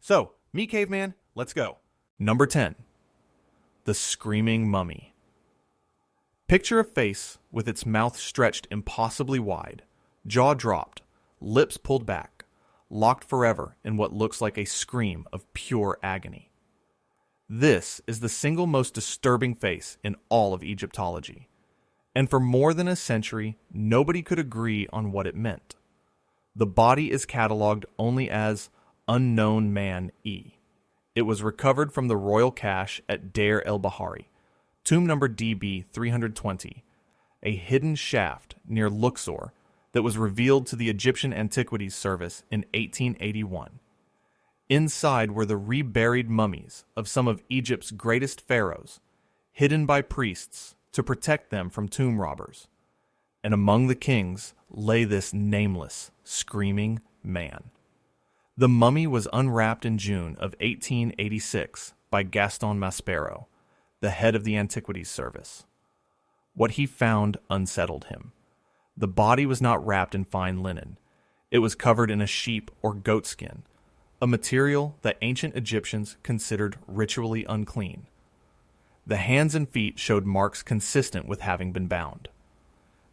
So, me caveman, let's go. Number 10. The Screaming Mummy. Picture a face with its mouth stretched impossibly wide, jaw dropped, lips pulled back, locked forever in what looks like a scream of pure agony. This is the single most disturbing face in all of Egyptology, and for more than a century, nobody could agree on what it meant. The body is cataloged only as Unknown Man E. It was recovered from the royal cache at Deir el-Bahari, tomb number DB 320, a hidden shaft near Luxor that was revealed to the Egyptian Antiquities Service in 1881. Inside were the reburied mummies of some of Egypt's greatest pharaohs, hidden by priests to protect them from tomb robbers. And among the kings lay this nameless, screaming man. The mummy was unwrapped in June of 1886 by Gaston Maspero, the head of the Antiquities Service. What he found unsettled him. The body was not wrapped in fine linen. It was covered in a sheep or goat skin, a material that ancient Egyptians considered ritually unclean. The hands and feet showed marks consistent with having been bound.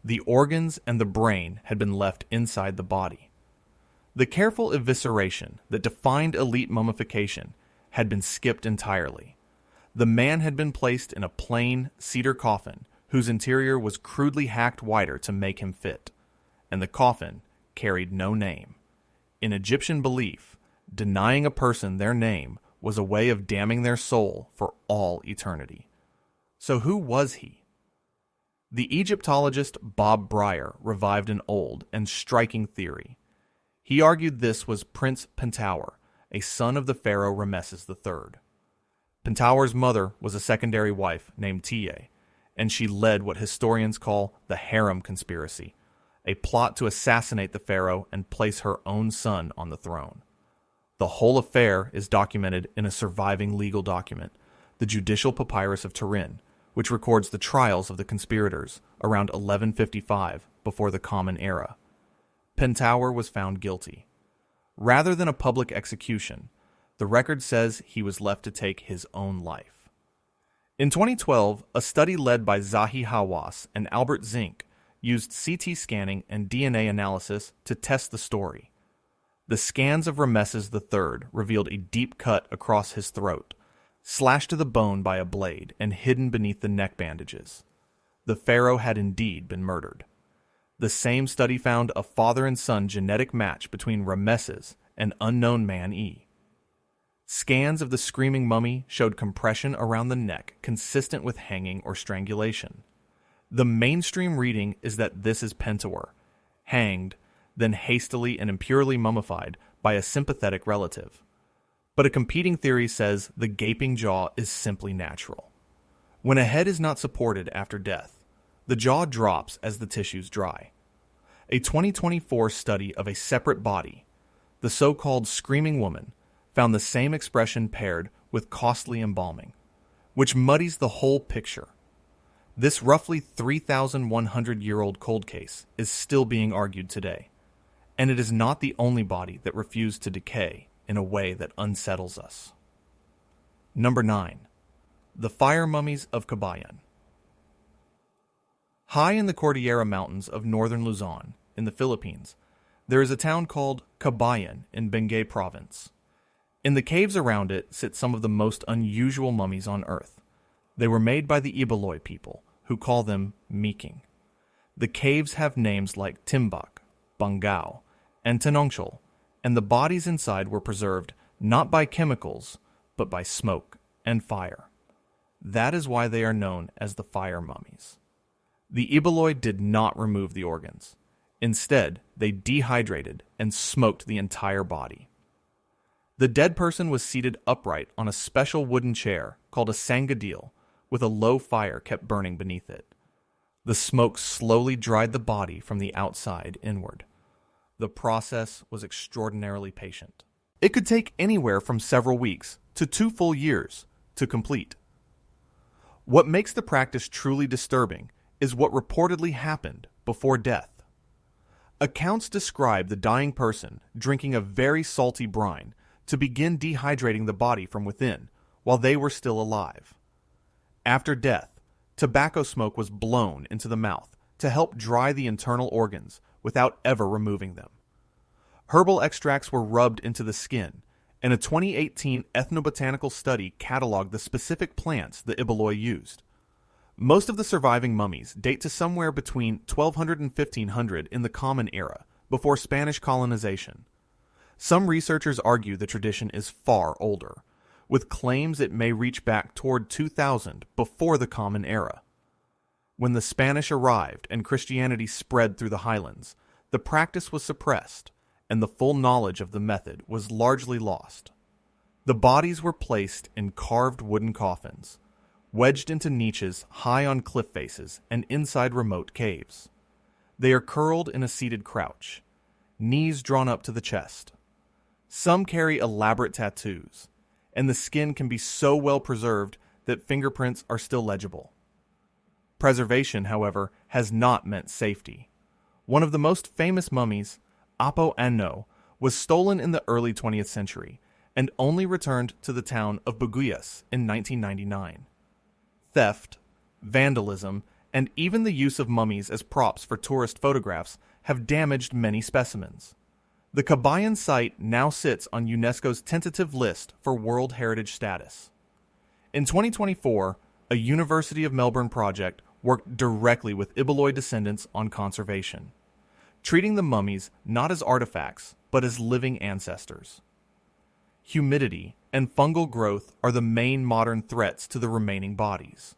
The organs and the brain had been left inside the body. The careful evisceration that defined elite mummification had been skipped entirely. The man had been placed in a plain cedar coffin whose interior was crudely hacked wider to make him fit, and the coffin carried no name. In Egyptian belief, denying a person their name was a way of damning their soul for all eternity. So who was he? The Egyptologist Bob Breyer revived an old and striking theory. He argued this was Prince Pentaur, a son of the pharaoh Rameses III. Pentaur's mother was a secondary wife named Tiye, and she led what historians call the harem conspiracy, a plot to assassinate the pharaoh and place her own son on the throne. The whole affair is documented in a surviving legal document, the Judicial Papyrus of Turin, which records the trials of the conspirators around 1155 before the Common Era. Pentaur was found guilty. Rather than a public execution, the record says he was left to take his own life. In 2012, a study led by Zahi Hawass and Albert Zink used CT scanning and DNA analysis to test the story. The scans of Rameses III revealed a deep cut across his throat, slashed to the bone by a blade and hidden beneath the neck bandages. The pharaoh had indeed been murdered. The same study found a father and son genetic match between Rameses and Unknown Man E. Scans of the screaming mummy showed compression around the neck consistent with hanging or strangulation. The mainstream reading is that this is Pentaur, hanged, then hastily and impurely mummified by a sympathetic relative. But a competing theory says the gaping jaw is simply natural. When a head is not supported after death, the jaw drops as the tissues dry. A 2024 study of a separate body, the so-called Screaming Woman, found the same expression paired with costly embalming, which muddies the whole picture. This roughly 3,100-year-old cold case is still being argued today, and it is not the only body that refused to decay in a way that unsettles us. Number 9. The Fire Mummies of Kabayan. High in the Cordillera Mountains of northern Luzon, in the Philippines, there is a town called Kabayan in Benguet Province. In the caves around it sit some of the most unusual mummies on earth. They were made by the Ibaloy people, who call them Meking. The caves have names like Timbak, Bangao, and Tenongchol, and the bodies inside were preserved not by chemicals, but by smoke and fire. That is why they are known as the fire mummies. The Ibaloy did not remove the organs. Instead, they dehydrated and smoked the entire body. The dead person was seated upright on a special wooden chair called a sangadil, with a low fire kept burning beneath it. The smoke slowly dried the body from the outside inward. The process was extraordinarily patient. It could take anywhere from several weeks to 2 full years to complete. What makes the practice truly disturbing is what reportedly happened before death. Accounts describe the dying person drinking a very salty brine to begin dehydrating the body from within while they were still alive. After death, tobacco smoke was blown into the mouth to help dry the internal organs without ever removing them. Herbal extracts were rubbed into the skin, and a 2018 ethnobotanical study cataloged the specific plants the Ibaloi used. Most of the surviving mummies date to somewhere between 1200 and 1500 in the Common Era, before Spanish colonization. Some researchers argue the tradition is far older, with claims it may reach back toward 2000 before the Common Era. When the Spanish arrived and Christianity spread through the highlands, the practice was suppressed, and the full knowledge of the method was largely lost. The bodies were placed in carved wooden coffins, wedged into niches high on cliff faces and inside remote caves. They are curled in a seated crouch, knees drawn up to the chest. Some carry elaborate tattoos, and the skin can be so well preserved that fingerprints are still legible. Preservation, however, has not meant safety. One of the most famous mummies, Apo Anno, was stolen in the early 20th century and only returned to the town of Buguyas in 1999. Theft, vandalism, and even the use of mummies as props for tourist photographs have damaged many specimens. The Kabayan site now sits on UNESCO's tentative list for World Heritage status. In 2024, a University of Melbourne project worked directly with Ibaloi descendants on conservation, treating the mummies not as artifacts, but as living ancestors. Humidity and fungal growth are the main modern threats to the remaining bodies.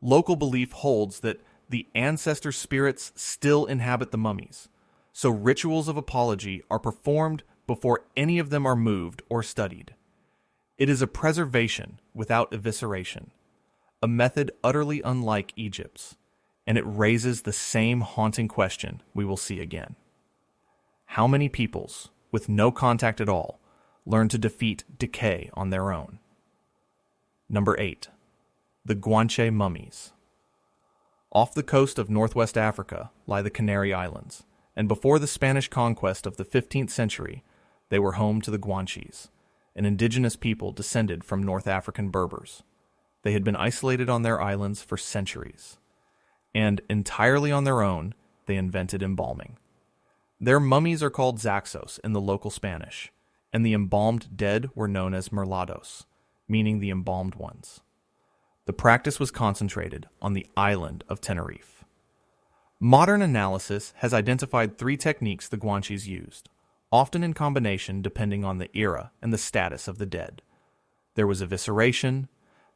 Local belief holds that the ancestor spirits still inhabit the mummies, so rituals of apology are performed before any of them are moved or studied. It is a preservation without evisceration, a method utterly unlike Egypt's, and it raises the same haunting question we will see again. How many peoples, with no contact at all, learn to defeat decay on their own? Number 8. The Guanche Mummies. Off the coast of northwest Africa lie the Canary Islands, and before the Spanish conquest of the 15th century, they were home to the Guanches, an indigenous people descended from North African Berbers. They had been isolated on their islands for centuries, and entirely on their own, they invented embalming. Their mummies are called Zaxos in the local Spanish, and the embalmed dead were known as merlados, meaning the embalmed ones. The practice was concentrated on the island of Tenerife. Modern analysis has identified 3 techniques the Guanches used, often in combination depending on the era and the status of the dead. There was evisceration,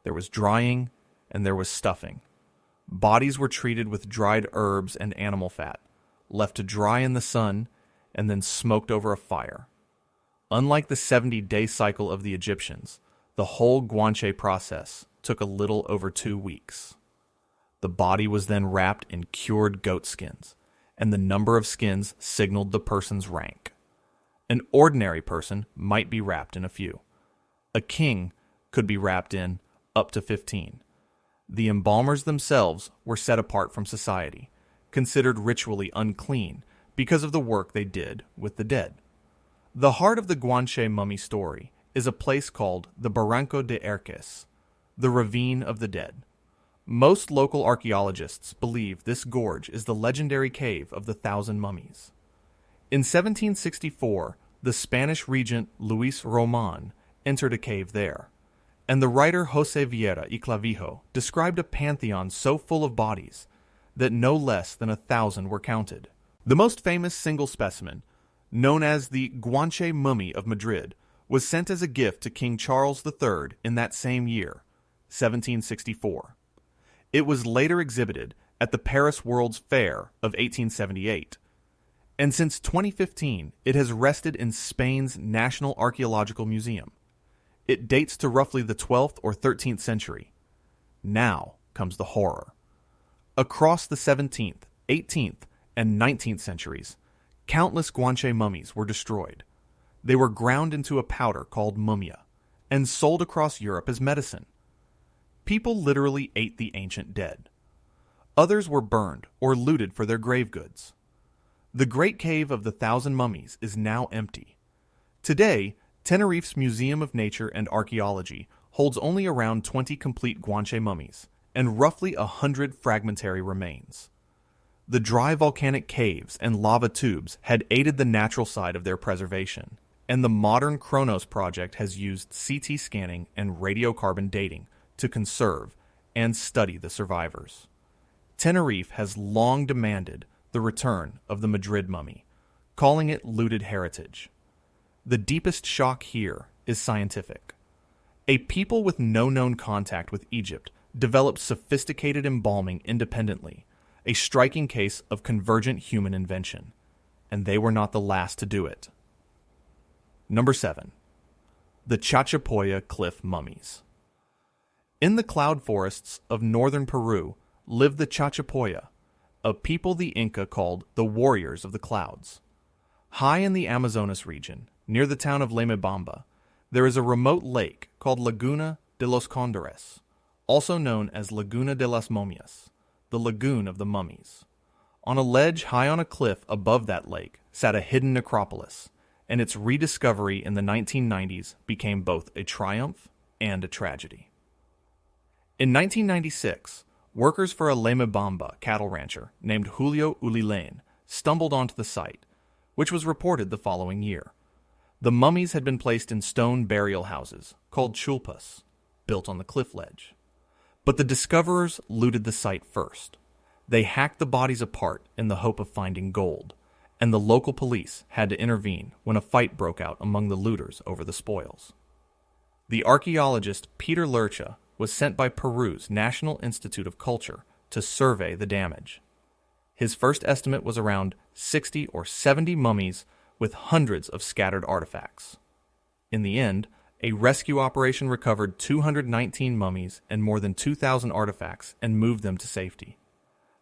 there was drying, and there was stuffing. Bodies were treated with dried herbs and animal fat, left to dry in the sun, and then smoked over a fire. Unlike the 70-day cycle of the Egyptians, the whole Guanche process took a little over 2 weeks. The body was then wrapped in cured goat skins, and the number of skins signaled the person's rank. An ordinary person might be wrapped in a few. A king could be wrapped in up to 15. The embalmers themselves were set apart from society, considered ritually unclean because of the work they did with the dead. The heart of the Guanche mummy story is a place called the Barranco de Erques, the Ravine of the Dead. Most local archaeologists believe this gorge is the legendary cave of the 1,000 Mummies. In 1764, the Spanish regent Luis Roman entered a cave there, and the writer José Vieira y Clavijo described a pantheon so full of bodies that no less than 1,000 were counted. The most famous single specimen, known as the Guanche Mummy of Madrid, was sent as a gift to King Charles III in that same year, 1764. It was later exhibited at the Paris World's Fair of 1878, and since 2015 it has rested in Spain's National Archaeological Museum. It dates to roughly the 12th or 13th century. Now comes the horror. Across the 17th, 18th, and 19th centuries, countless Guanche mummies were destroyed. They were ground into a powder called mumia and sold across Europe as medicine. People literally ate the ancient dead. Others were burned or looted for their grave goods. The Great Cave of the 1,000 Mummies is now empty. Today, Tenerife's Museum of Nature and Archaeology holds only around 20 complete Guanche mummies and roughly 100 fragmentary remains. The dry volcanic caves and lava tubes had aided the natural side of their preservation, and the modern Kronos project has used CT scanning and radiocarbon dating to conserve and study the survivors. Tenerife has long demanded the return of the Madrid mummy, calling it looted heritage. The deepest shock here is scientific. A people with no known contact with Egypt developed sophisticated embalming independently, a striking case of convergent human invention, and they were not the last to do it. Number 7. The Chachapoya Cliff Mummies. In the cloud forests of northern Peru lived the Chachapoya, a people the Inca called the Warriors of the Clouds. High in the Amazonas region, near the town of Lemebamba, there is a remote lake called Laguna de los Condores, also known as Laguna de las Momias, the Lagoon of the Mummies. On a ledge high on a cliff above that lake sat a hidden necropolis, and its rediscovery in the 1990s became both a triumph and a tragedy. In 1996, workers for a Lemebamba cattle rancher named Julio Ulilen stumbled onto the site, which was reported the following year. The mummies had been placed in stone burial houses called chulpas, built on the cliff ledge. But the discoverers looted the site first. They hacked the bodies apart in the hope of finding gold, and the local police had to intervene when a fight broke out among the looters over the spoils. The archaeologist Peter Lercha was sent by Peru's National Institute of Culture to survey the damage. His first estimate was around 60 or 70 mummies with hundreds of scattered artifacts. In the end, a rescue operation recovered 219 mummies and more than 2,000 artifacts and moved them to safety.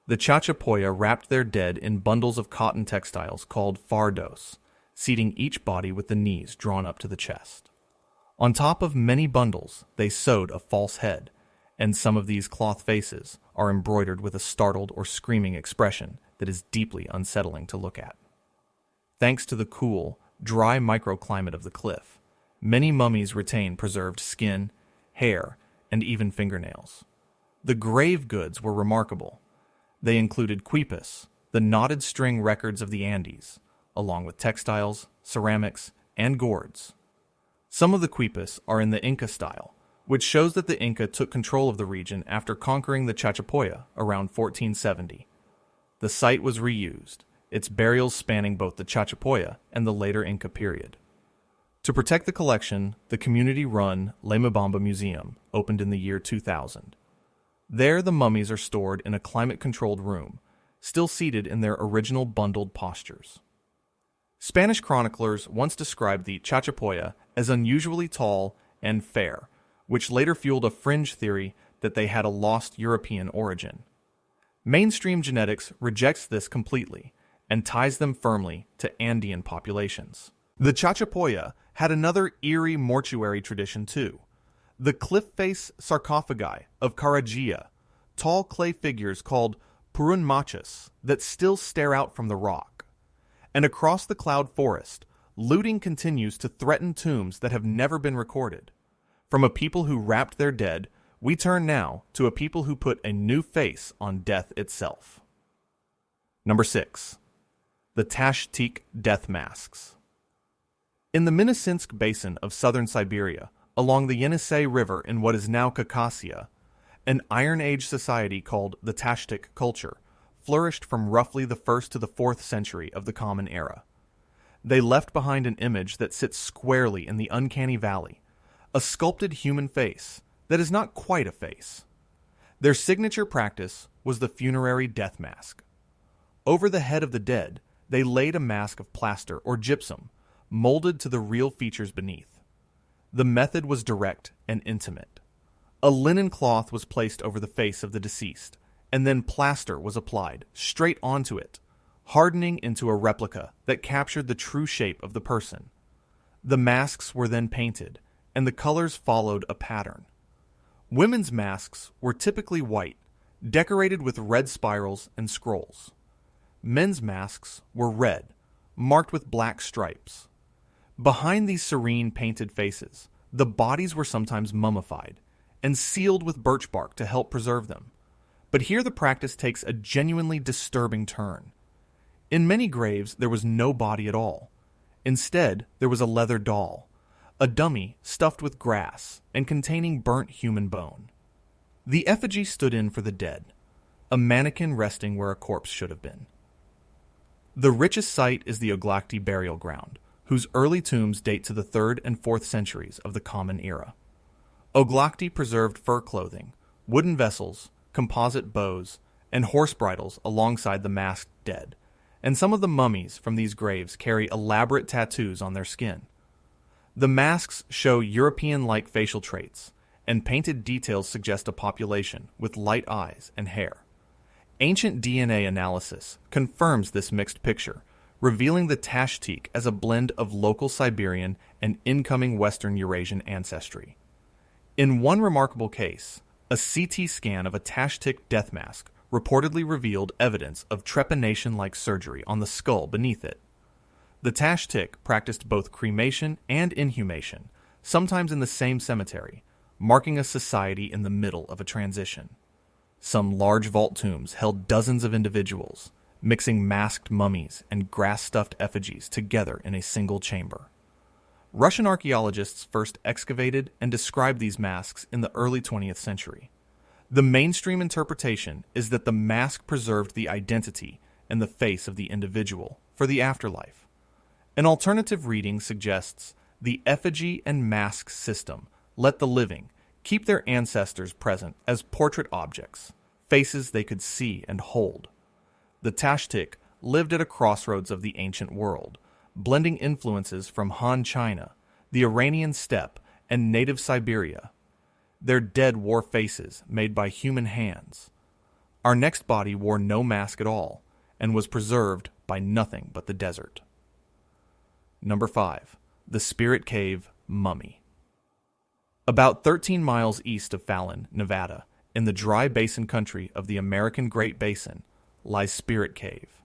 The Chachapoya wrapped their dead in bundles of cotton textiles called fardos, seating each body with the knees drawn up to the chest. On top of many bundles, they sewed a false head, and some of these cloth faces are embroidered with a startled or screaming expression that is deeply unsettling to look at. Thanks to the cool, dry microclimate of the cliff, many mummies retain preserved skin, hair, and even fingernails. The grave goods were remarkable. They included quipas, the knotted string records of the Andes, along with textiles, ceramics, and gourds. Some of the quipas are in the Inca style, which shows that the Inca took control of the region after conquering the Chachapoya around 1470. The site was reused, its burials spanning both the Chachapoya and the later Inca period. To protect the collection, the community-run Lemebamba Museum opened in the year 2000. There, the mummies are stored in a climate-controlled room, still seated in their original bundled postures. Spanish chroniclers once described the Chachapoya as unusually tall and fair, which later fueled a fringe theory that they had a lost European origin. Mainstream genetics rejects this completely and ties them firmly to Andean populations. The Chachapoya had another eerie mortuary tradition too. The cliff-face sarcophagi of Karagia, tall clay figures called purunmachas that still stare out from the rock. And across the cloud forest, looting continues to threaten tombs that have never been recorded. From a people who wrapped their dead, we turn now to a people who put a new face on death itself. Number 6. The Tashtyk Death Masks. In the Minnesinsk Basin of southern Siberia, along the Yenisei River in what is now Khakassia, an Iron Age society called the Tashtyk culture flourished from roughly the 1st to the 4th century of the Common Era. They left behind an image that sits squarely in the uncanny valley, a sculpted human face that is not quite a face. Their signature practice was the funerary death mask. Over the head of the dead, they laid a mask of plaster or gypsum, molded to the real features beneath. The method was direct and intimate. A linen cloth was placed over the face of the deceased, and then plaster was applied straight onto it, hardening into a replica that captured the true shape of the person. The masks were then painted, and the colors followed a pattern. Women's masks were typically white, decorated with red spirals and scrolls. Men's masks were red, marked with black stripes. Behind these serene painted faces, the bodies were sometimes mummified and sealed with birch bark to help preserve them. But here the practice takes a genuinely disturbing turn. In many graves, there was no body at all. Instead, there was a leather doll, a dummy stuffed with grass and containing burnt human bone. The effigy stood in for the dead, a mannequin resting where a corpse should have been. The richest site is the Oglokti burial ground, whose early tombs date to the 3rd and 4th centuries of the Common Era. Oglokti preserved fur clothing, wooden vessels, composite bows, and horse bridles alongside the masked dead, and some of the mummies from these graves carry elaborate tattoos on their skin. The masks show European-like facial traits, and painted details suggest a population with light eyes and hair. Ancient DNA analysis confirms this mixed picture, revealing the Tashtyk as a blend of local Siberian and incoming Western Eurasian ancestry. In one remarkable case, a CT scan of a Tashtyk death mask reportedly revealed evidence of trepanation-like surgery on the skull beneath it. The Tashtyk practiced both cremation and inhumation, sometimes in the same cemetery, marking a society in the middle of a transition. Some large vault tombs held dozens of individuals, mixing masked mummies and grass-stuffed effigies together in a single chamber. Russian archaeologists first excavated and described these masks in the early 20th century. The mainstream interpretation is that the mask preserved the identity and the face of the individual for the afterlife. An alternative reading suggests the effigy and mask system let the living keep their ancestors present as portrait objects, faces they could see and hold. The Tashtyk lived at a crossroads of the ancient world, blending influences from Han China, the Iranian steppe, and native Siberia. Their dead wore faces made by human hands. Our next body wore no mask at all and was preserved by nothing but the desert. Number 5. The Spirit Cave Mummy. About 13 miles east of Fallon, Nevada, in the dry basin country of the American Great Basin, lies Spirit Cave.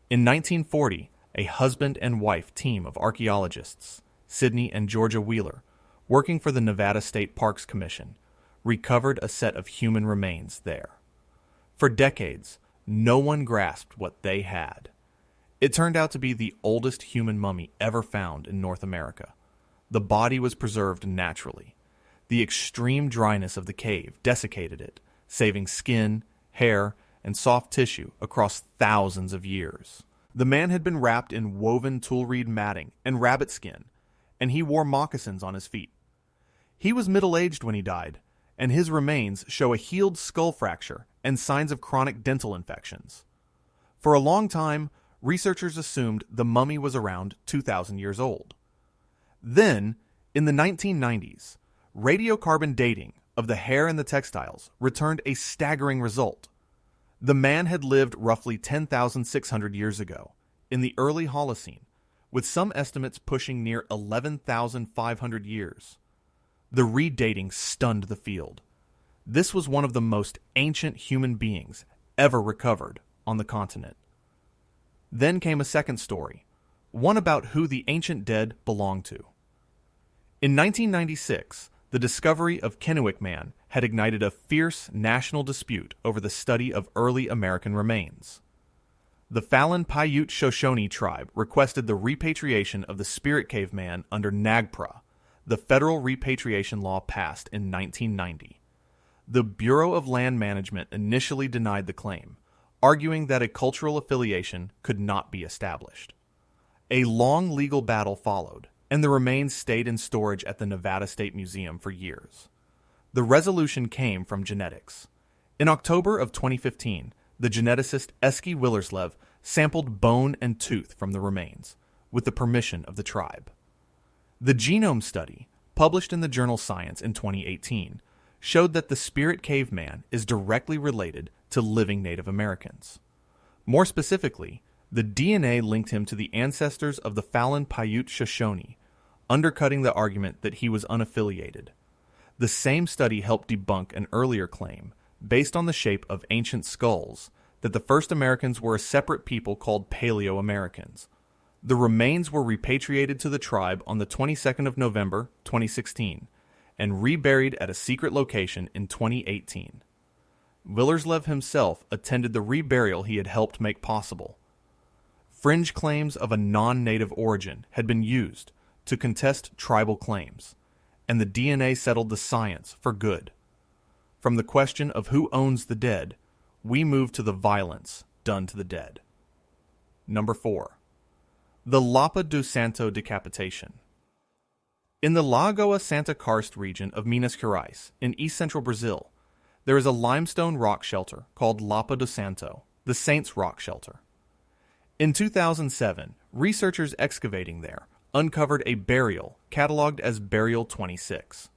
In 1940, a husband and wife team of archaeologists, Sidney and Georgia Wheeler, working for the Nevada State Parks Commission, recovered a set of human remains there. For decades, no one grasped what they had. It turned out to be the oldest human mummy ever found in North America. The body was preserved naturally. The extreme dryness of the cave desiccated it, saving skin, hair, and soft tissue across thousands of years. The man had been wrapped in woven tool-reed matting and rabbit skin, and he wore moccasins on his feet. He was middle-aged when he died, and his remains show a healed skull fracture and signs of chronic dental infections. For a long time, researchers assumed the mummy was around 2,000 years old. Then, in the 1990s, radiocarbon dating of the hair and the textiles returned a staggering result. The man had lived roughly 10,600 years ago, in the early Holocene, with some estimates pushing near 11,500 years. The redating stunned the field. This was one of the most ancient human beings ever recovered on the continent. Then came a second story, one about who the ancient dead belonged to. In 1996, the discovery of Kennewick Man had ignited a fierce national dispute over the study of early American remains. The Fallon Paiute Shoshone tribe requested the repatriation of the Spirit Cave Man under NAGPRA, the federal repatriation law passed in 1990. The Bureau of Land Management initially denied the claim, arguing that a cultural affiliation could not be established. A long legal battle followed, and the remains stayed in storage at the Nevada State Museum for years. The resolution came from genetics. In October of 2015, the geneticist Eski Willerslev sampled bone and tooth from the remains, with the permission of the tribe. The genome study, published in the journal Science in 2018, showed that the Spirit Cave Man is directly related to living Native Americans. More specifically, the DNA linked him to the ancestors of the Fallon Paiute Shoshone, undercutting the argument that he was unaffiliated. The same study helped debunk an earlier claim, based on the shape of ancient skulls, that the first Americans were a separate people called Paleo-Americans. The remains were repatriated to the tribe on the 22nd of November, 2016, and reburied at a secret location in 2018. Villerslev himself attended the reburial he had helped make possible. Fringe claims of a non-native origin had been used to contest tribal claims, and the DNA settled the science for good. From the question of who owns the dead, we move to the violence done to the dead. Number 4. The Lapa do Santo Decapitation. In the Lagoa Santa Karst region of Minas Gerais, in east-central Brazil, there is a limestone rock shelter called Lapa do Santo, the Saints Rock Shelter. In 2007, researchers excavating there uncovered a burial cataloged as Burial 26.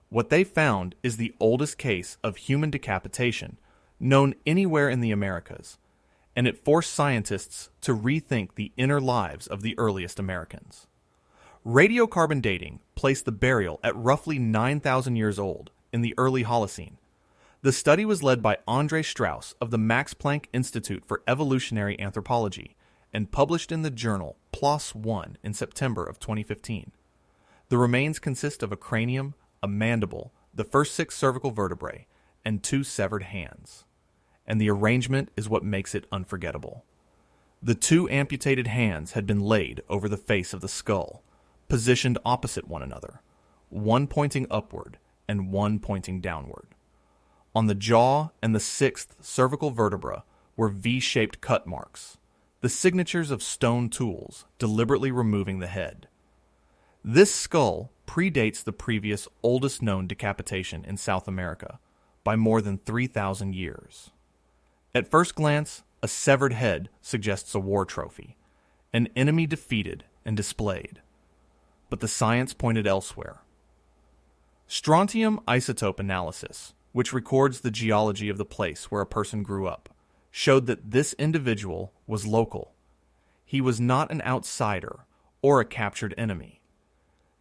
What they found is the oldest case of human decapitation known anywhere in the Americas, and it forced scientists to rethink the inner lives of the earliest Americans. Radiocarbon dating placed the burial at roughly 9,000 years old in the early Holocene. The study was led by Andre Strauss of the Max Planck Institute for Evolutionary Anthropology and published in the journal PLOS One in September of 2015. The remains consist of a cranium, a mandible, the first 6 cervical vertebrae, and 2 severed hands. And the arrangement is what makes it unforgettable. The 2 amputated hands had been laid over the face of the skull, positioned opposite one another, one pointing upward and one pointing downward. On the jaw and the 6th cervical vertebra were V-shaped cut marks, the signatures of stone tools deliberately removing the head. This skull predates the previous oldest known decapitation in South America by more than 3,000 years. At first glance, a severed head suggests a war trophy, an enemy defeated and displayed. But the science pointed elsewhere. Strontium isotope analysis, which records the geology of the place where a person grew up, showed that this individual was local. He was not an outsider or a captured enemy.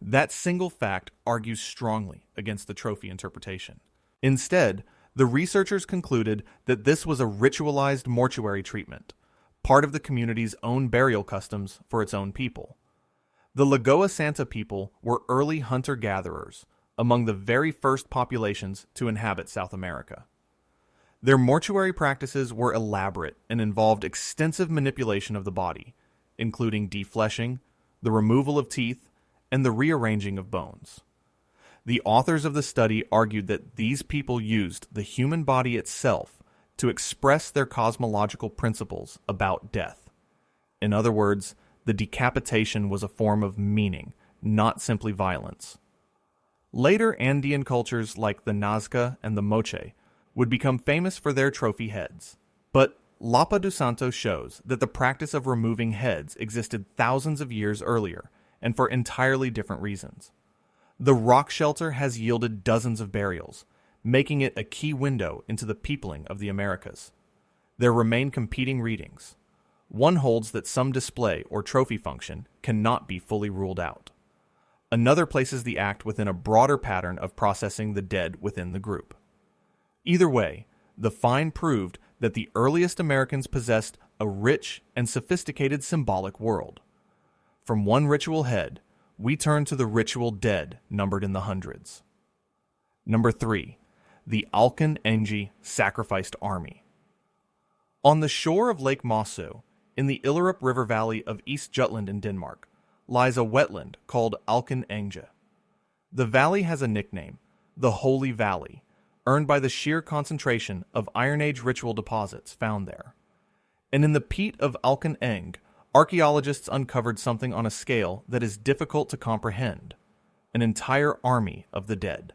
That single fact argues strongly against the trophy interpretation. Instead, the researchers concluded that this was a ritualized mortuary treatment, part of the community's own burial customs for its own people. The Lagoa Santa people were early hunter-gatherers, among the very first populations to inhabit South America. Their mortuary practices were elaborate and involved extensive manipulation of the body, including defleshing, the removal of teeth, and the rearranging of bones. The authors of the study argued that these people used the human body itself to express their cosmological principles about death. In other words, the decapitation was a form of meaning, not simply violence. Later Andean cultures like the Nazca and the Moche would become famous for their trophy heads. But Lapa do Santo shows that the practice of removing heads existed thousands of years earlier, and for entirely different reasons. The rock shelter has yielded dozens of burials, making it a key window into the peopling of the Americas. There remain competing readings. One holds that some display or trophy function cannot be fully ruled out. Another places the act within a broader pattern of processing the dead within the group. Either way, the find proved that the earliest Americans possessed a rich and sophisticated symbolic world. From one ritual head, we turn to the ritual dead numbered in the hundreds. Number 3. The Alken Enge Sacrificed Army. On the shore of Lake Mosso, in the Illerup River Valley of East Jutland in Denmark, lies a wetland called Alken Enge. The valley has a nickname, the Holy Valley, earned by the sheer concentration of Iron Age ritual deposits found there. And in the peat of Alken Enge, archaeologists uncovered something on a scale that is difficult to comprehend: an entire army of the dead.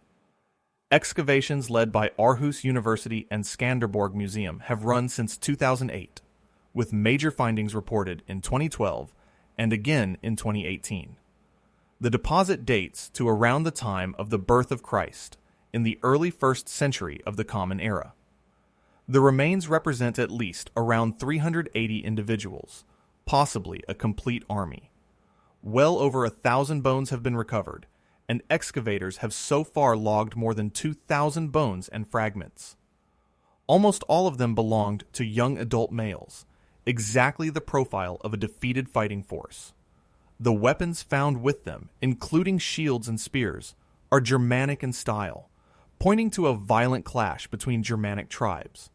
Excavations led by Aarhus University and Skanderborg Museum have run since 2008, with major findings reported in 2012 and again in 2018. The deposit dates to around the time of the birth of Christ, in the early 1st century of the Common Era. The remains represent at least around 380 individuals, possibly a complete army. Well over 1,000 bones have been recovered, and excavators have so far logged more than 2,000 bones and fragments. Almost all of them belonged to young adult males, exactly the profile of a defeated fighting force. The weapons found with them, including shields and spears, are Germanic in style, pointing to a violent clash between Germanic tribes.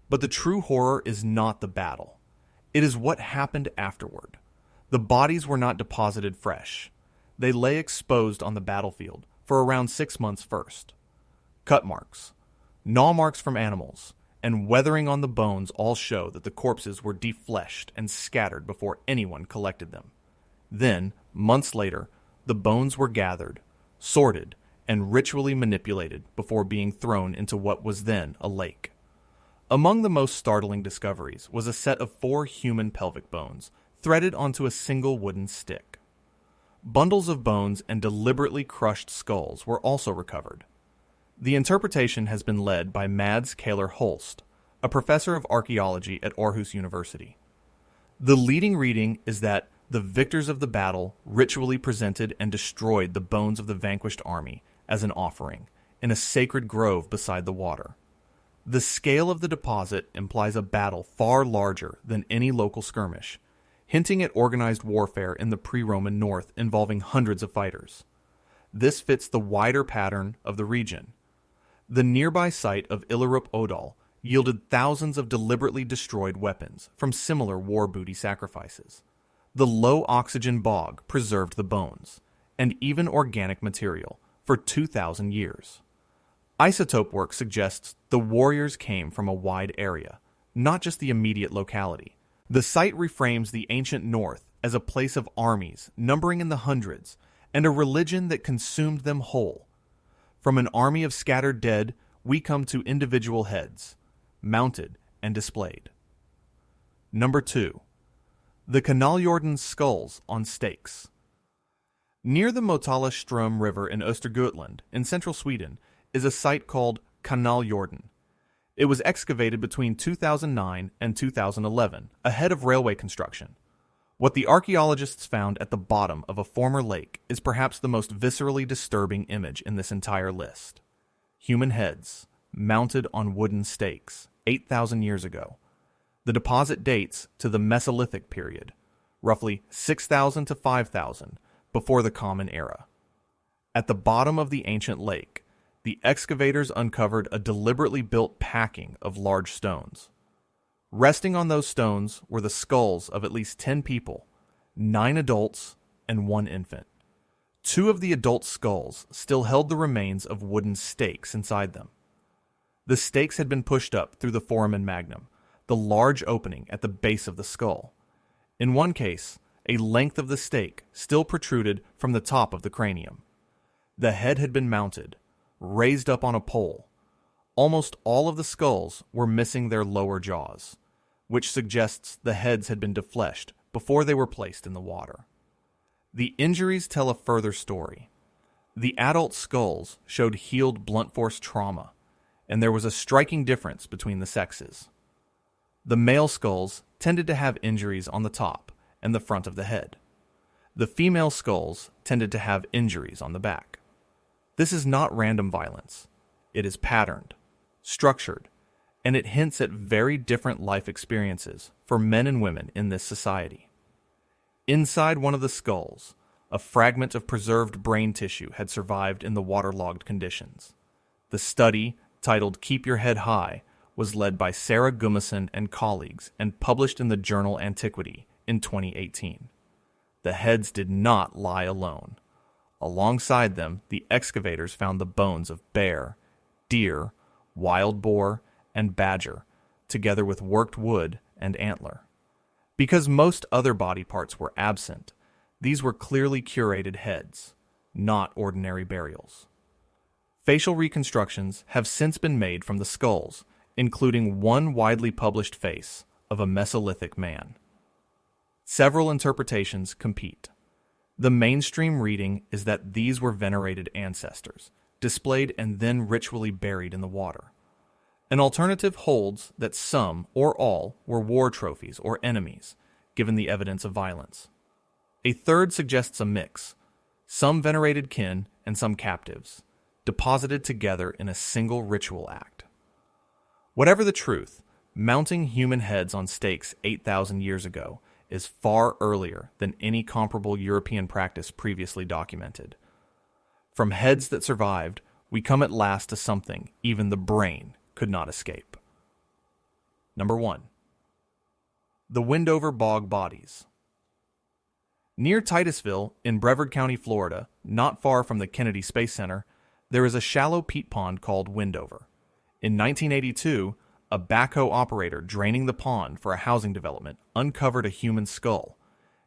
But the true horror is not the battle. It is what happened afterward. The bodies were not deposited fresh. They lay exposed on the battlefield for around 6 months first. Cut marks, gnaw marks from animals, and weathering on the bones all show that the corpses were defleshed and scattered before anyone collected them. Then, months later, the bones were gathered, sorted, and ritually manipulated before being thrown into what was then a lake. Among the most startling discoveries was a set of 4 human pelvic bones threaded onto a single wooden stick. Bundles of bones and deliberately crushed skulls were also recovered. The interpretation has been led by Mads Kaler Holst, a professor of archaeology at Aarhus University. The leading reading is that the victors of the battle ritually presented and destroyed the bones of the vanquished army as an offering in a sacred grove beside the water. The scale of the deposit implies a battle far larger than any local skirmish, hinting at organized warfare in the pre-Roman north involving hundreds of fighters. This fits the wider pattern of the region. The nearby site of Illerup Odal yielded thousands of deliberately destroyed weapons from similar war booty sacrifices. The low-oxygen bog preserved the bones, and even organic material, for 2,000 years. Isotope work suggests the warriors came from a wide area, not just the immediate locality. The site reframes the ancient North as a place of armies numbering in the hundreds, and a religion that consumed them whole. From an army of scattered dead, we come to individual heads, mounted and displayed. Number 2. The Kanaljorden skulls on stakes. Near the Motala Ström River in Östergötland, in central Sweden, is a site called Kanaljorden. It was excavated between 2009 and 2011, ahead of railway construction. What the archaeologists found at the bottom of a former lake is perhaps the most viscerally disturbing image in this entire list. Human heads, mounted on wooden stakes, 8,000 years ago. The deposit dates to the Mesolithic period, roughly 6,000 to 5,000 before the Common Era. At the bottom of the ancient lake, the excavators uncovered a deliberately built packing of large stones. Resting on those stones were the skulls of at least 10 people, 9 adults and 1 infant. 2 of the adult skulls still held the remains of wooden stakes inside them. The stakes had been pushed up through the foramen magnum, the large opening at the base of the skull. In one case, a length of the stake still protruded from the top of the cranium. The head had been mounted, raised up on a pole. Almost all of the skulls were missing their lower jaws, which suggests the heads had been defleshed before they were placed in the water. The injuries tell a further story. The adult skulls showed healed blunt force trauma, and there was a striking difference between the sexes. The male skulls tended to have injuries on the top and the front of the head. The female skulls tended to have injuries on the back. This is not random violence. It is patterned, structured, and it hints at very different life experiences for men and women in this society. Inside one of the skulls, a fragment of preserved brain tissue had survived in the waterlogged conditions. The study, titled Keep Your Head High, was led by Sarah Gummison and colleagues and published in the journal Antiquity in 2018. The heads did not lie alone. Alongside them, the excavators found the bones of bear, deer, wild boar, and badger, together with worked wood and antler. Because most other body parts were absent, these were clearly curated heads, not ordinary burials. Facial reconstructions have since been made from the skulls, including one widely published face of a Mesolithic man. Several interpretations compete. The mainstream reading is that these were venerated ancestors, displayed and then ritually buried in the water. An alternative holds that some or all were war trophies or enemies, given the evidence of violence. A third suggests a mix, some venerated kin and some captives, deposited together in a single ritual act. Whatever the truth, Mounting human heads on stakes 8,000 years ago is far earlier than any comparable European practice previously documented. From heads that survived, we come at last to something even the brain could not escape. Number 1. The Windover Bog Bodies. Near Titusville, in Brevard County, Florida, not far from the Kennedy Space Center, there is a shallow peat pond called Windover. In 1982, a backhoe operator draining the pond for a housing development uncovered a human skull,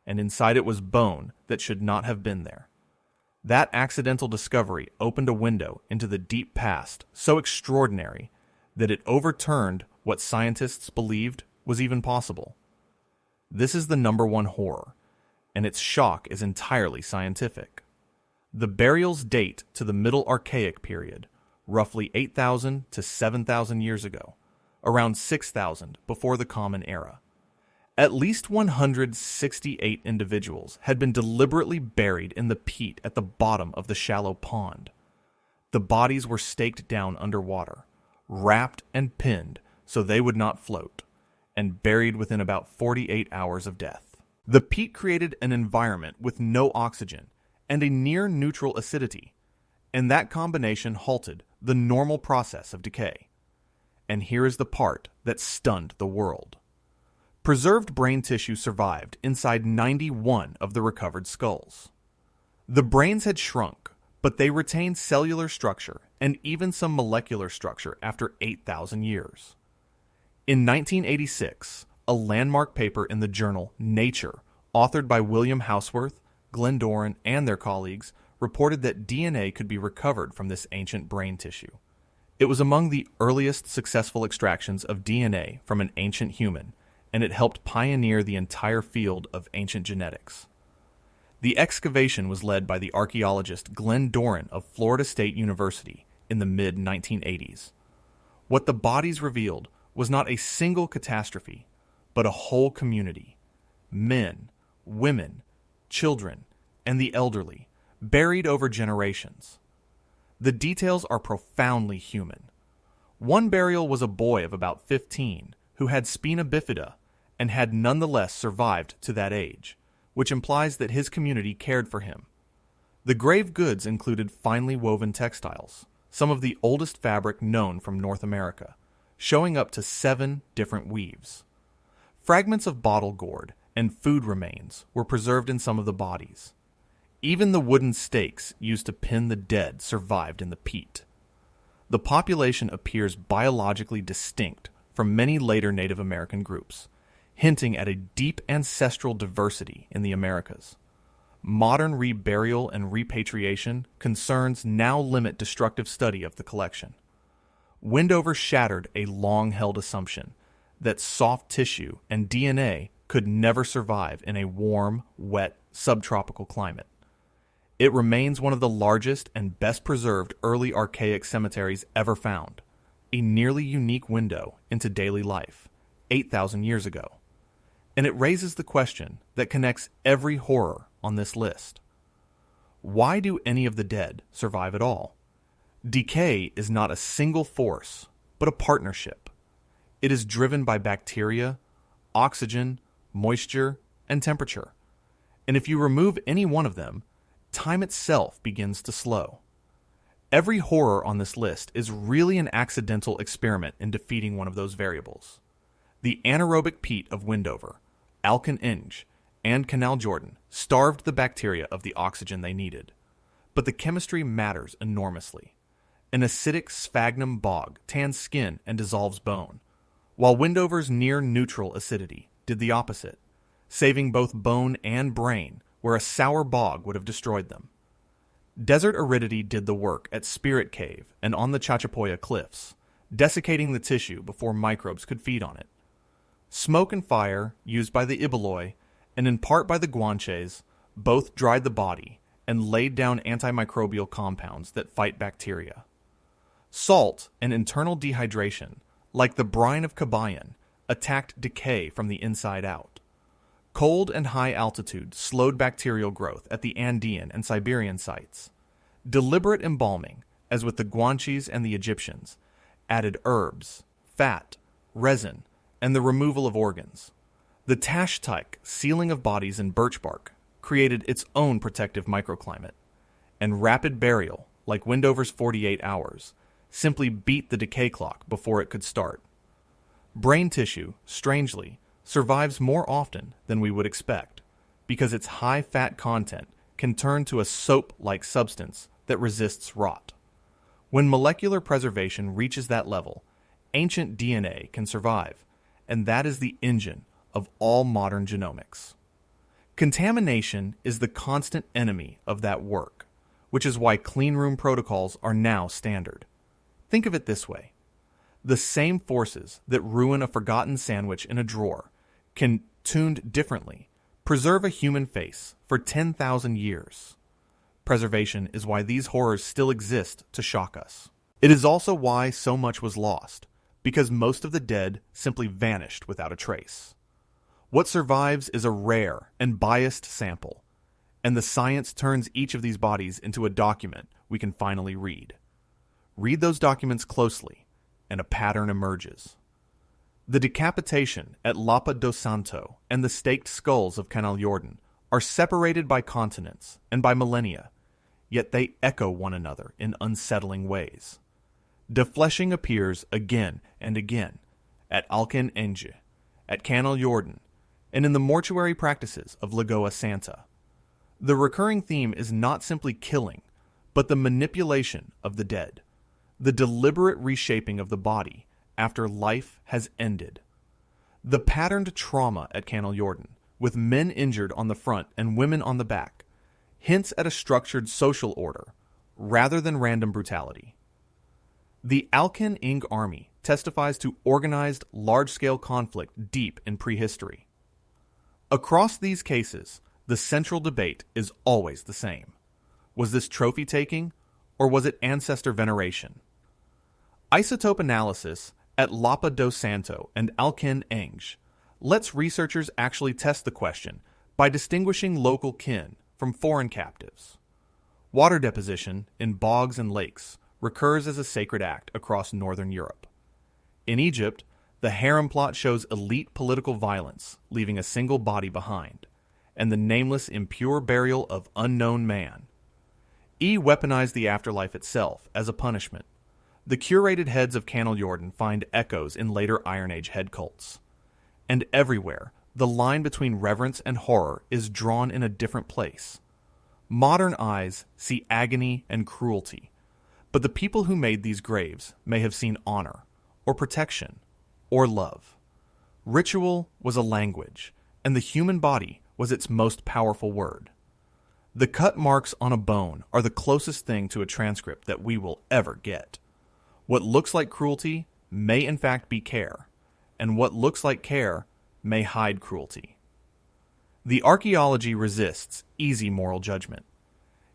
and inside it was bone that should not have been there. That accidental discovery opened a window into the deep past so extraordinary that it overturned what scientists believed was even possible. This is the number one horror, and its shock is entirely scientific. The burials date to the Middle Archaic period, roughly 8,000 to 7,000 years ago, around 6,000 before the Common Era. At least 168 individuals had been deliberately buried in the peat at the bottom of the shallow pond. The bodies were staked down underwater, wrapped and pinned so they would not float, and buried within about 48 hours of death. The peat created an environment with no oxygen and a near-neutral acidity, and that combination halted the normal process of decay. And here is the part that stunned the world. Preserved brain tissue survived inside 91 of the recovered skulls. The brains had shrunk, but they retained cellular structure and even some molecular structure after 8,000 years. In 1986, a landmark paper in the journal Nature, authored by William Houseworth, Glenn Doran, and their colleagues, reported that DNA could be recovered from this ancient brain tissue. It was among the earliest successful extractions of DNA from an ancient human, and it helped pioneer the entire field of ancient genetics. The excavation was led by the archaeologist Glenn Doran of Florida State University in the mid-1980s. What the bodies revealed was not a single catastrophe, but a whole community. Men, women, children, and the elderly, buried over generations. The details are profoundly human. One burial was a boy of about 15 who had spina bifida and had nonetheless survived to that age, which implies that his community cared for him. The grave goods included finely woven textiles, some of the oldest fabric known from North America, showing up to 7 different weaves. Fragments of bottle gourd and food remains were preserved in some of the bodies. Even the wooden stakes used to pin the dead survived in the peat. The population appears biologically distinct from many later Native American groups, hinting at a deep ancestral diversity in the Americas. Modern reburial and repatriation concerns now limit destructive study of the collection. Windover shattered a long-held assumption that soft tissue and DNA could never survive in a warm, wet, subtropical climate. It remains one of the largest and best preserved early archaic cemeteries ever found, a nearly unique window into daily life, 8,000 years ago. And it raises the question that connects every horror on this list. Why do any of the dead survive at all? Decay is not a single force, but a partnership. It is driven by bacteria, oxygen, moisture, and temperature. And if you remove any one of them, time itself begins to slow. Every horror on this list is really an accidental experiment in defeating one of those variables. The anaerobic peat of Windover, Alken, Enge, and Kanaljorden starved the bacteria of the oxygen they needed. But the chemistry matters enormously. An acidic sphagnum bog tans skin and dissolves bone, while Windover's near-neutral acidity did the opposite, saving both bone and brain where a sour bog would have destroyed them. Desert aridity did the work at Spirit Cave and on the Chachapoya cliffs, desiccating the tissue before microbes could feed on it. Smoke and fire, used by the Ibaloi, and in part by the Guanches, both dried the body and laid down antimicrobial compounds that fight bacteria. Salt and internal dehydration, like the brine of Kabayan, attacked decay from the inside out. Cold and high altitude slowed bacterial growth at the Andean and Siberian sites. Deliberate embalming, as with the Guanches and the Egyptians, added herbs, fat, resin, and the removal of organs. The Tashtyk sealing of bodies in birch bark created its own protective microclimate, and rapid burial, like Windover's 48 hours, simply beat the decay clock before it could start. Brain tissue, strangely, survives more often than we would expect, because its high fat content can turn to a soap-like substance that resists rot. When molecular preservation reaches that level, ancient DNA can survive, and that is the engine of all modern genomics. Contamination is the constant enemy of that work, which is why cleanroom protocols are now standard. Think of it this way. The same forces that ruin a forgotten sandwich in a drawer can, tuned differently, preserve a human face for 10,000 years. Preservation is why these horrors still exist to shock us. It is also why so much was lost, because most of the dead simply vanished without a trace. What survives is a rare and biased sample, and the science turns each of these bodies into a document we can finally read. Read those documents closely, and a pattern emerges. The decapitation at Lapa do Santo and the staked skulls of Kanaljorden are separated by continents and by millennia, yet they echo one another in unsettling ways. Defleshing appears again and again at Alken Enge, at Kanaljorden, and in the mortuary practices of Lagoa Santa. The recurring theme is not simply killing, but the manipulation of the dead, the deliberate reshaping of the body after life has ended. The patterned trauma at Kanaljorden, with men injured on the front and women on the back, hints at a structured social order rather than random brutality. The Alken Enge army testifies to organized, large-scale conflict deep in prehistory. Across these cases, the central debate is always the same. Was this trophy-taking, or was it ancestor veneration? Isotope analysis at Lapa do Santo and Alken Enge lets researchers actually test the question by distinguishing local kin from foreign captives. Water deposition in bogs and lakes recurs as a sacred act across northern Europe. In Egypt, the harem plot shows elite political violence, leaving a single body behind, and the nameless impure burial of unknown man. Weaponized the afterlife itself as a punishment. The curated heads of Kanaljorden find echoes in later Iron Age head cults. And everywhere, the line between reverence and horror is drawn in a different place. Modern eyes see agony and cruelty, but the people who made these graves may have seen honor, or protection, or love. Ritual was a language, and the human body was its most powerful word. The cut marks on a bone are the closest thing to a transcript that we will ever get. What looks like cruelty may in fact be care, and what looks like care may hide cruelty. The archaeology resists easy moral judgment,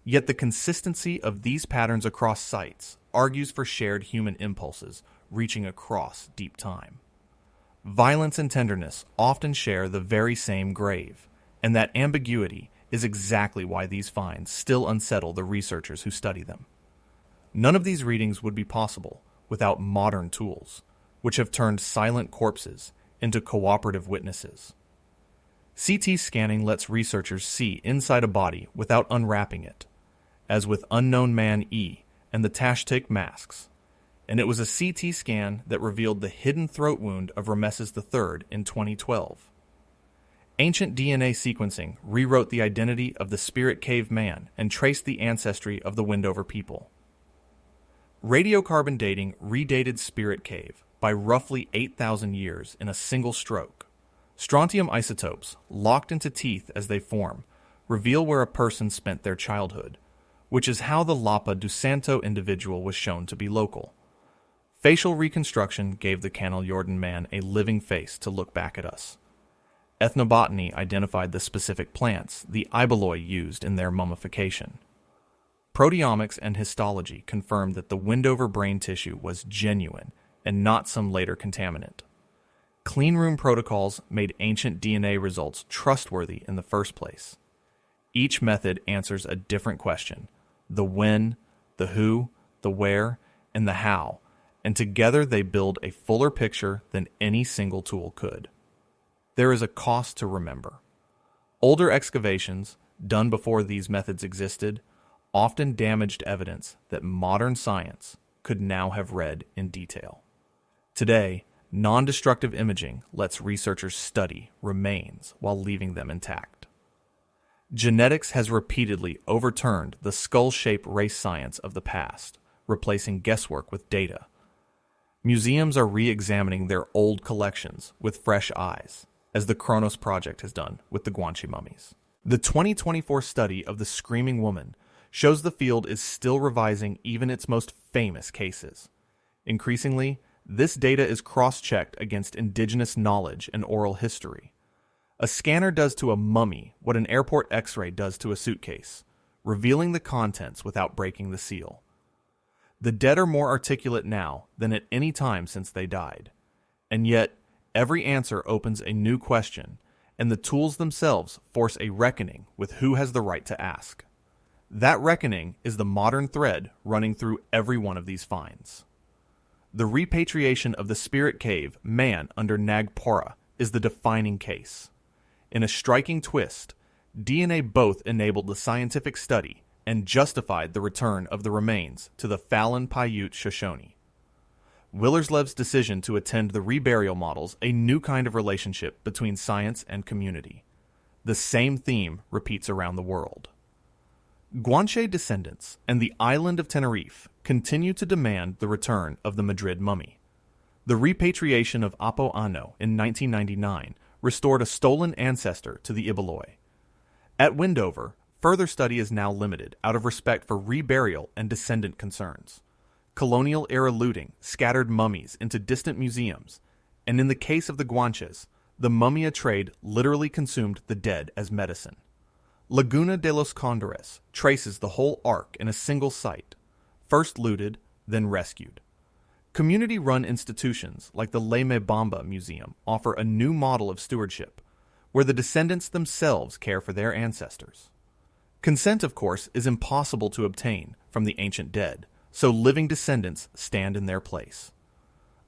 yet the consistency of these patterns across sites argues for shared human impulses reaching across deep time. Violence and tenderness often share the very same grave, and that ambiguity is exactly why these finds still unsettle the researchers who study them. None of these readings would be possible without modern tools, which have turned silent corpses into cooperative witnesses. CT scanning lets researchers see inside a body without unwrapping it, as with Unknown Man E and the Tashtyk masks, and it was a CT scan that revealed the hidden throat wound of Rameses III in 2012. Ancient DNA sequencing rewrote the identity of the Spirit Cave man and traced the ancestry of the Windover people. Radiocarbon dating redated Spirit Cave by roughly 8,000 years in a single stroke. Strontium isotopes, locked into teeth as they form, reveal where a person spent their childhood, which is how the Lapa do Santo individual was shown to be local. Facial reconstruction gave the Kanaljorden man a living face to look back at us. Ethnobotany identified the specific plants the Iboloi used in their mummification. Proteomics and histology confirmed that the Windover brain tissue was genuine and not some later contaminant. Cleanroom protocols made ancient DNA results trustworthy in the first place. Each method answers a different question: the when, the who, the where, and the how, and together they build a fuller picture than any single tool could. There is a cost to remember. Older excavations, done before these methods existed, often damaged evidence that modern science could now have read in detail. Today, non-destructive imaging lets researchers study remains while leaving them intact. Genetics has repeatedly overturned the skull-shaped race science of the past, replacing guesswork with data. Museums are re-examining their old collections with fresh eyes, as the Kronos Project has done with the Guanche Mummies. The 2024 study of the Screaming Woman shows the field is still revising even its most famous cases. Increasingly, this data is cross-checked against indigenous knowledge and oral history. A scanner does to a mummy what an airport X-ray does to a suitcase, revealing the contents without breaking the seal. The dead are more articulate now than at any time since they died. And yet, every answer opens a new question, and the tools themselves force a reckoning with who has the right to ask. That reckoning is the modern thread running through every one of these finds. The repatriation of the spirit cave man under Nagpora is the defining case. In a striking twist, DNA both enabled the scientific study and justified the return of the remains to the Fallon Paiute Shoshone. Willerslev's decision to attend the reburial models a new kind of relationship between science and community. The same theme repeats around the world. Guanche descendants and the island of Tenerife continue to demand the return of the Madrid mummy. The repatriation of Apo Ano in 1999 restored a stolen ancestor to the Ibaloi. At Windover, further study is now limited out of respect for reburial and descendant concerns. Colonial-era looting scattered mummies into distant museums, and in the case of the Guanches, the mumia trade literally consumed the dead as medicine. Laguna de los Condores traces the whole arc in a single site, first looted, then rescued. Community-run institutions like the Leme Bamba Museum offer a new model of stewardship, where the descendants themselves care for their ancestors. Consent, of course, is impossible to obtain from the ancient dead, so living descendants stand in their place.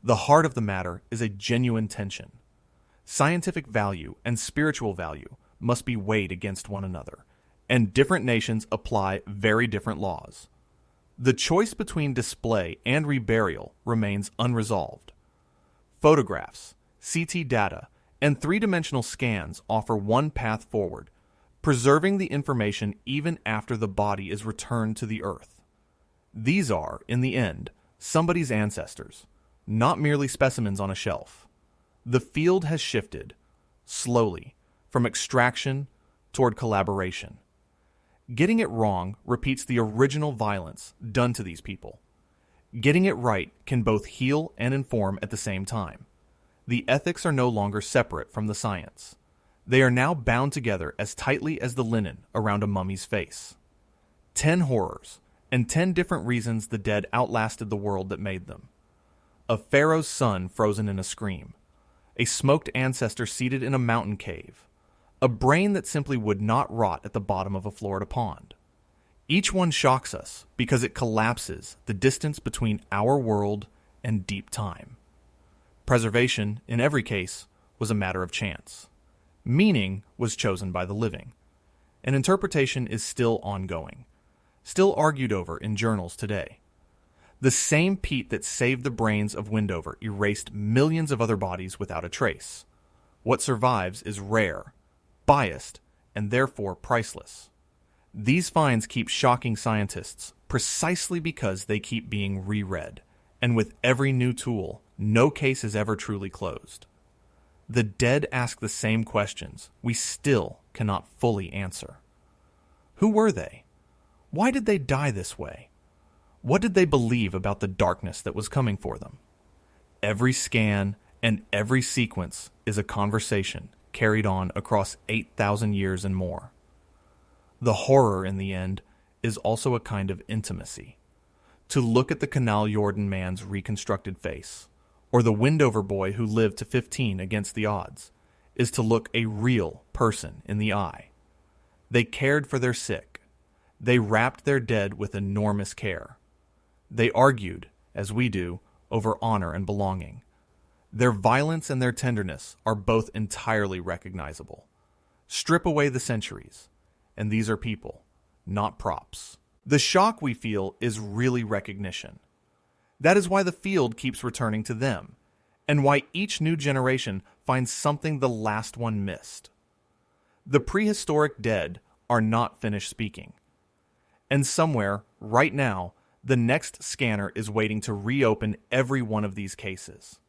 The heart of the matter is a genuine tension. Scientific value and spiritual value must be weighed against one another, and different nations apply very different laws. The choice between display and reburial remains unresolved. Photographs, CT data, and three-dimensional scans offer one path forward, preserving the information even after the body is returned to the earth. These are, in the end, somebody's ancestors, not merely specimens on a shelf. The field has shifted, slowly, from extraction toward collaboration. Getting it wrong repeats the original violence done to these people. Getting it right can both heal and inform at the same time. The ethics are no longer separate from the science. They are now bound together as tightly as the linen around a mummy's face. 10 horrors, and 10 different reasons the dead outlasted the world that made them. A pharaoh's son frozen in a scream. A smoked ancestor seated in a mountain cave. A brain that simply would not rot at the bottom of a Florida pond. Each one shocks us because it collapses the distance between our world and deep time. Preservation, in every case, was a matter of chance. Meaning was chosen by the living. And interpretation is still ongoing, still argued over in journals today. The same peat that saved the brains of Windover erased millions of other bodies without a trace. What survives is rare, biased, and therefore priceless. These finds keep shocking scientists precisely because they keep being reread, and with every new tool, no case is ever truly closed. The dead ask the same questions we still cannot fully answer. Who were they? Why did they die this way? What did they believe about the darkness that was coming for them? Every scan and every sequence is a conversation carried on across 8,000 years and more. The horror, in the end, is also a kind of intimacy. To look at the Kanaljorden man's reconstructed face, or the Windover boy who lived to 15 against the odds, is to look a real person in the eye. They cared for their sick. They wrapped their dead with enormous care. They argued, as we do, over honor and belonging. Their violence and their tenderness are both entirely recognizable. Strip away the centuries, and these are people, not props. The shock we feel is really recognition. That is why the field keeps returning to them, and why each new generation finds something the last one missed. The prehistoric dead are not finished speaking. And somewhere, right now, the next scanner is waiting to reopen every one of these cases.